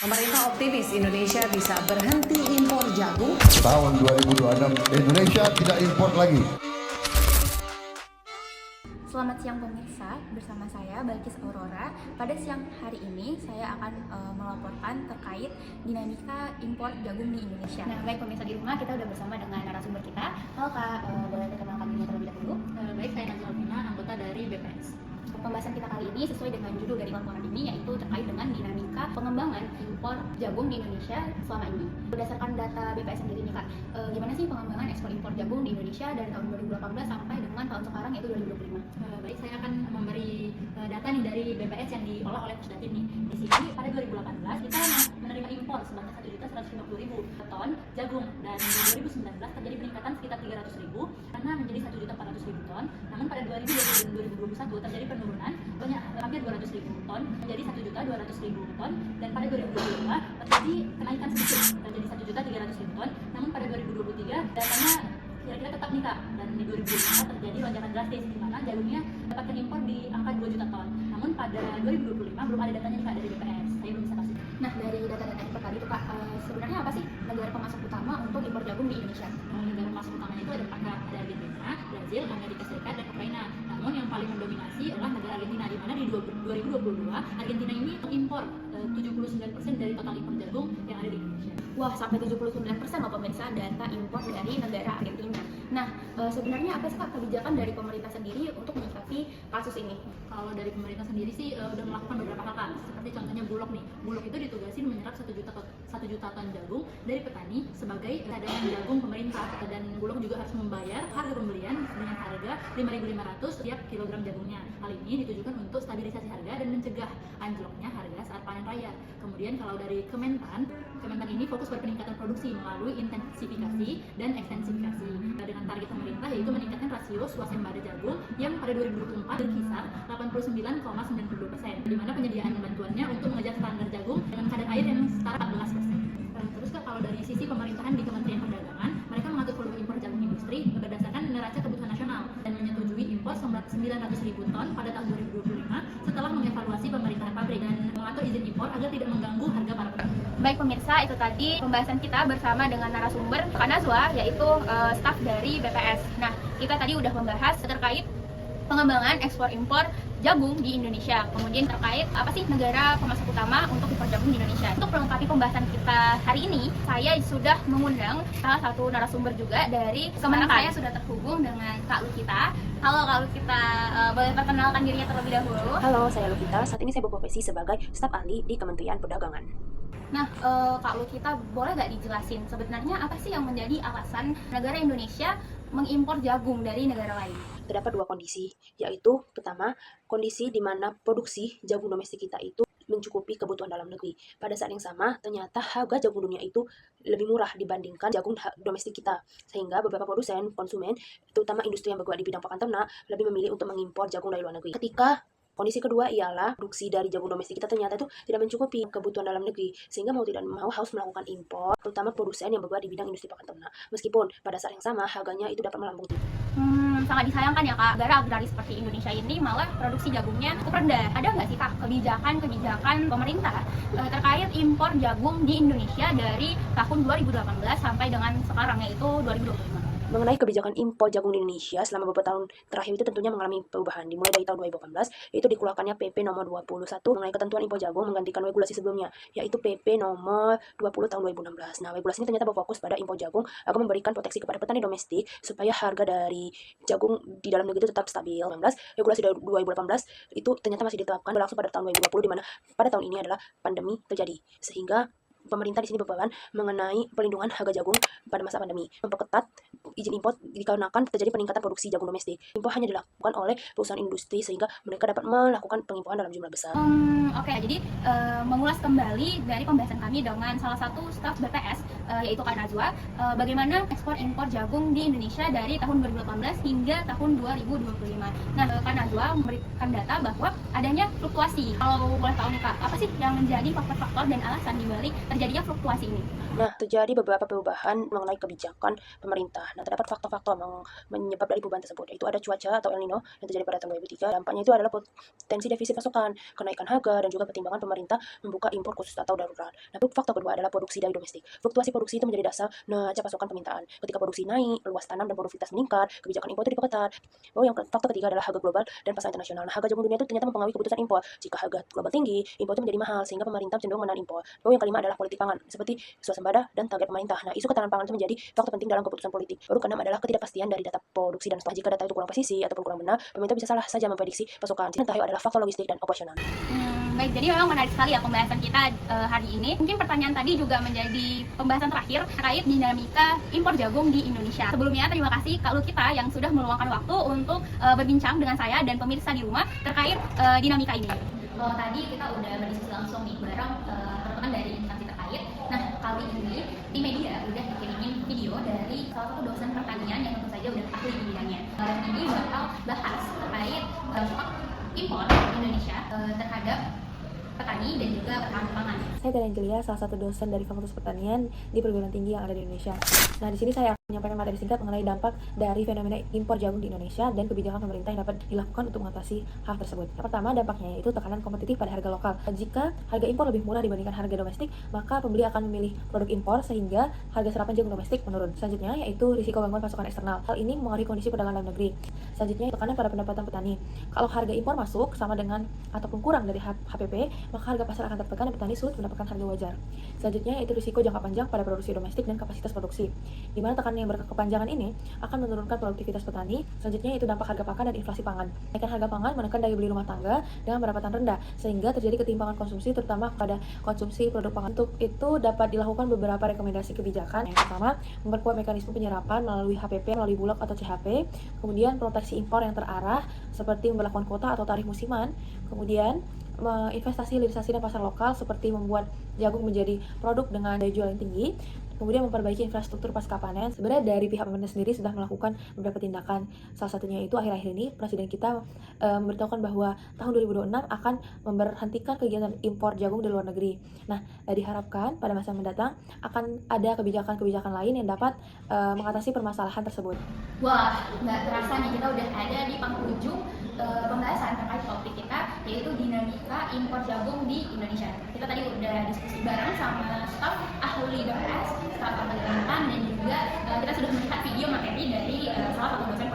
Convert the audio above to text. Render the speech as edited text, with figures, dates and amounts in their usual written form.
Pemerintah optimis Indonesia bisa berhenti impor jagung. Tahun 2026 Indonesia tidak impor lagi. Selamat siang pemirsa, bersama saya Balkis Aurora. Pada siang hari ini saya akan melaporkan terkait dinamika impor jagung di Indonesia. Nah, baik pemirsa di rumah, kita udah bersama dengan narasumber kita. Halo Kak, boleh dikenalkan diri terlebih dahulu? Baik, saya Nazila Alvina, anggota dari BPS. Pembahasan kita kali ini sesuai dengan judul dari laporan ini, yaitu terkait dengan dinamika pengembangan impor jagung di Indonesia selama ini. Berdasarkan data BPS sendiri nih Kak, gimana sih pengembangan ekspor impor jagung di Indonesia dari tahun 2018 sampai dengan tahun sekarang yaitu 2025? Baik, saya akan memberi data nih dari BPS yang diolah oleh Pusdatin nih. Di sini pada 2018 kita menerima impor sebanyak 1.150.000 ton jagung, dan di 2019 terjadi peningkatan sekitar 300.000 karena menjadi 1.400.000 ton. Namun pada 2020 dan 2021 terjadi penurunan banyak hampir 200.000 ton menjadi 1.200.000 ton, dan pada 2022 terjadi kenaikan sedikit menjadi 1.300.000 ton. Namun pada 2023 datanya kira-kira tetap nih Kak, dan di 2025 terjadi lonjakan drastis di mana jagungnya dapatkan impor di angka 2 juta ton. Namun pada 2025 belum ada datanya nih Kak dari BPS, saya belum bisa kasih. Nah, dari data-data impor tadi itu Kak, sebenarnya apa sih negara pemasok utama untuk impor jagung di Indonesia? Negara pemasok utamanya itu ada 4, ada Argentina, Brazil, Amerika Serikat, dan Ukraina. Namun yang paling mendominasi adalah negara Argentina, di mana di 2022 Argentina ini mengimpor 79% dari total impor jagung yang ada di Indonesia. Wah, sampai 79% loh pemirsa data impor dari negara Argentina. Nah, sebenarnya apa sih Kak kebijakan dari pemerintah sendiri untuk menyikapi kasus ini? Kalau dari pemerintah sendiri sih udah melakukan beberapa hal Kak. Seperti contohnya Bulog nih. Bulog itu ditugasin menyerap 1 juta ton jagung dari petani sebagai cadangan jagung pemerintah, dan Bulog juga harus membayar harga pembelian dengan harga 5.500 setiap kilogram jagungnya. Hal ini ditujukan untuk stabilisasi harga dan mencegah anjloknya harga saat panen raya. Kemudian kalau dari Kementan ini fokus pada peningkatan produksi melalui intensifikasi dan ekstensifikasi dengan target pemerintah yaitu meningkatkan rasio swasembada jagung yang pada 2024 berkisar 89,92%, di mana penyediaan bantuannya untuk mengejar standar jagung dengan kadar air yang setara 14%. Terus Kak, kalau dari sisi pemerintahan di Kementerian Perdagangan, mereka mengatur volume impor jagung industri berdasarkan neraca kebutuhan nasional dan menyetujui impor 900.000 ton pada tahun 2025 setelah mengevaluasi pemerintahan pabrik dan mengatur izin impor agar tidak mengganggu harga para petani. Baik pemirsa, itu tadi pembahasan kita bersama dengan narasumber Kak Nazwa, yaitu staf dari BPS. Nah, kita tadi udah membahas terkait pengembangan ekspor impor jagung di Indonesia. Kemudian terkait apa sih negara pemasok utama untuk impor jagung di Indonesia. Untuk melengkapi pembahasan kita hari ini, saya sudah mengundang salah satu narasumber juga dari Kementan. Saya sudah terhubung dengan Kak Lukita. Halo Kak Lukita, boleh perkenalkan dirinya terlebih dahulu? Halo, saya Lukita. Saat ini saya berprofesi sebagai staf ahli di Kementerian Perdagangan. Nah, Kak Lukita, boleh nggak dijelasin sebenarnya apa sih yang menjadi alasan negara Indonesia mengimpor jagung dari negara lain? Terdapat 2 kondisi, yaitu pertama, kondisi di mana produksi jagung domestik kita itu mencukupi kebutuhan dalam negeri. Pada saat yang sama, ternyata harga jagung dunia itu lebih murah dibandingkan jagung domestik kita. Sehingga beberapa produsen, konsumen, terutama industri yang bergerak di bidang pakan ternak, lebih memilih untuk mengimpor jagung dari luar negeri. Ketika kondisi kedua ialah produksi dari jagung domestik kita ternyata itu tidak mencukupi kebutuhan dalam negeri, sehingga mau tidak mau harus melakukan impor, terutama produsen yang bergerak di bidang industri pakan ternak. Meskipun pada saat yang sama harganya itu dapat melambung tinggi. Sangat disayangkan ya Kak, negara agraris seperti Indonesia ini malah produksi jagungnya cukup rendah. Ada nggak sih Kak kebijakan pemerintah terkait impor jagung di Indonesia dari tahun 2018 sampai dengan sekarang yaitu 2025? Mengenai kebijakan impor jagung di Indonesia selama beberapa tahun terakhir itu tentunya mengalami perubahan. Dimulai dari tahun 2018, yaitu dikeluarkannya PP nomor 21 mengenai ketentuan impor jagung menggantikan regulasi sebelumnya, yaitu PP nomor 20 tahun 2016. Nah, regulasi ini ternyata berfokus pada impor jagung agar memberikan proteksi kepada petani domestik supaya harga dari jagung di dalam negeri itu tetap stabil. Regulasi dari 2018 itu ternyata masih diterapkan berlangsung pada tahun 2020, di mana pada tahun ini adalah pandemi terjadi. Sehingga pemerintah di sini berperan mengenai pelindungan harga jagung pada masa pandemi, memperketat izin impor dikarenakan terjadi peningkatan produksi jagung domestik. Impor hanya dilakukan oleh perusahaan industri sehingga mereka dapat melakukan pengimporan dalam jumlah besar. Oke, jadi mengulas kembali dari pembahasan kami dengan salah satu staf BPS yaitu Kak Nazwa, bagaimana ekspor impor jagung di Indonesia dari tahun 2018 hingga tahun 2025. Nah, Kak Nazwa memberikan data bahwa adanya fluktuasi. Kalau boleh tahu nih Kak, apa sih yang menjadi faktor-faktor dan alasan dibalik terjadinya fluktuasi ini? Nah, terjadi beberapa perubahan mengenai kebijakan pemerintah. Nah, terdapat faktor-faktor menyebab dari perubahan tersebut, yaitu ada cuaca atau El Nino yang terjadi pada tahun 2003. Dampaknya itu adalah potensi defisit pasokan, kenaikan harga, dan juga pertimbangan pemerintah membuka impor khusus atau darurat. Nah, faktor kedua adalah produksi dari domestik. Fluktuasi produksi itu menjadi dasar neraca pasokan permintaan. Ketika produksi naik, luas tanam dan produktivitas meningkat, kebijakan impor itu diperketat. Faktor ketiga adalah harga global dan pasar internasional. Nah, harga jagung dunia itu ternyata mempengaruhi keputusan impor. Jika harga global tinggi, impor itu menjadi mahal, sehingga pemerintah cenderung menahan impor. Yang kelima adalah politik pangan, seperti swasembada dan target pemerintah. Nah, isu ketahanan pangan itu menjadi faktor penting dalam keputusan politik. Baru keenam adalah ketidakpastian dari data produksi dan stok. Jika data itu kurang presisi ataupun kurang benar, pemerintah bisa salah saja memprediksi pasokan. Dan terakhir adalah faktor logistik dan operasional. Baik, jadi memang menarik sekali ya pembahasan kita hari ini. Mungkin pertanyaan tadi juga menjadi pembahasan terakhir terkait dinamika impor jagung di Indonesia. Sebelumnya, terima kasih Kak Lukita yang sudah meluangkan waktu untuk berbincang dengan saya dan pemirsa di rumah terkait dinamika ini. Kalau tadi kita udah berdiskusi langsung nih bareng teman-teman dari instansi terkait. Nah, kali ini di media udah dikirimin video dari salah satu dosen pertanian yang tentu saja udah ahli di bidangnya. Dan ini bakal bahas terkait dampak impor Indonesia terhadap petani dan juga petani pangan. Saya Tera Angelia, salah satu dosen dari Fakultas Pertanian di perguruan tinggi yang ada di Indonesia. Nah, di sini saya akan menyampaikan materi singkat mengenai dampak dari fenomena impor jagung di Indonesia dan kebijakan pemerintah yang dapat dilakukan untuk mengatasi hal tersebut. Yang pertama, dampaknya yaitu tekanan kompetitif pada harga lokal. Jika harga impor lebih murah dibandingkan harga domestik, maka pembeli akan memilih produk impor sehingga harga serapan jagung domestik menurun. Selanjutnya, yaitu risiko gangguan pasokan eksternal. Hal ini mempengaruhi kondisi perdagangan dalam negeri. Selanjutnya, tekanan pada pendapatan petani. Kalau harga impor masuk sama dengan ataupun kurang dari HPP, maka harga pasar akan tertekan dan petani sulit mendapatkan harga wajar. Selanjutnya, yaitu risiko jangka panjang pada produksi domestik dan kapasitas produksi, di mana tekanan yang berkepanjangan ini akan menurunkan produktivitas petani. Selanjutnya, yaitu dampak harga pakan dan inflasi pangan. Kenaikan harga pangan menekan daya beli rumah tangga dengan pendapatan rendah, sehingga terjadi ketimpangan konsumsi terutama pada konsumsi produk pangan. Untuk itu dapat dilakukan beberapa rekomendasi kebijakan. Yang pertama, memperkuat mekanisme penyerapan melalui HPP, melalui bulog atau CHP. Kemudian, proteksi impor yang terarah seperti memperlakukan kuota atau tarif musiman. Kemudian, investasi hilirisasi dan pasar lokal seperti membuat jagung menjadi produk dengan daya jual yang tinggi. Kemudian memperbaiki infrastruktur pasca panen. Sebenarnya dari pihak pemerintah sendiri sudah melakukan beberapa tindakan. Salah satunya itu akhir-akhir ini Presiden kita memberitahukan bahwa tahun 2026 akan memberhentikan kegiatan impor jagung dari luar negeri. Nah, diharapkan pada masa mendatang akan ada kebijakan-kebijakan lain yang dapat mengatasi permasalahan tersebut. Wah, nggak terasa nih kita udah ada di penghujung pembahasan terkait topik kita, yaitu dinamika impor jagung di Indonesia. Kita tadi udah diskusi bareng sama staf ahli BPS, staf ahli Kementan, dan juga kita sudah melihat video materi dari salah satu dosen